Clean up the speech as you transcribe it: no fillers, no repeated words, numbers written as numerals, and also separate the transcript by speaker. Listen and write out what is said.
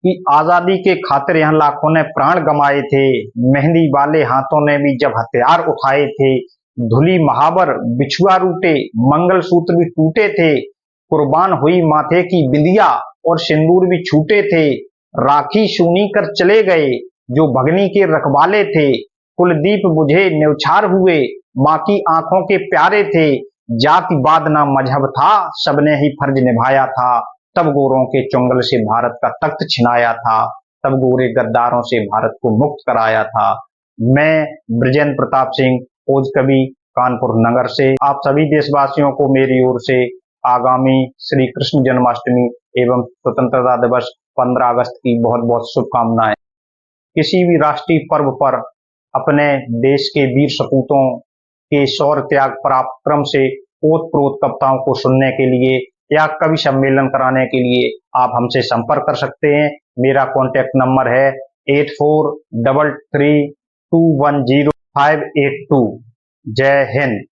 Speaker 1: कि आजादी के खातिर यहाँ लाखों ने प्राण गंवाए थे। मेहंदी वाले हाथों ने भी जब हथियार उठाए थे, धुली महावर बिछुआ रूटे, मंगलसूत्र भी टूटे थे, कुर्बान हुई माथे की बिंदिया और सिंदूर भी छूटे थे। राखी सूनी कर चले गए जो भगनी के रखवाले थे, कुलदीप बुझे न्यौछार हुए, माँ की आंखों के प्यारे थे। जातिवाद ना मजहब था, सबने ही फर्ज निभाया था, तब गोरों के चुंगल से भारत का तख्त छिनाया था, तब गोरे गद्दारों से भारत को मुक्त कराया था। मैं ब्रजेंद्र प्रताप सिंह, ओज कवि, कानपुर नगर से आप सभी देशवासियों को मेरी ओर से आगामी श्री कृष्ण जन्माष्टमी एवं स्वतंत्रता दिवस 15 अगस्त की बहुत बहुत शुभकामनाएं। किसी भी राष्ट्रीय पर्व पर अपने देश के वीर सपूतों के शौर्य त्याग पराक्रम से ओतप्रोत कविताओं को सुनने के लिए या कवि सम्मेलन कराने के लिए आप हमसे संपर्क कर सकते हैं। मेरा कॉन्टैक्ट नंबर है 8433210582। जय हिंद।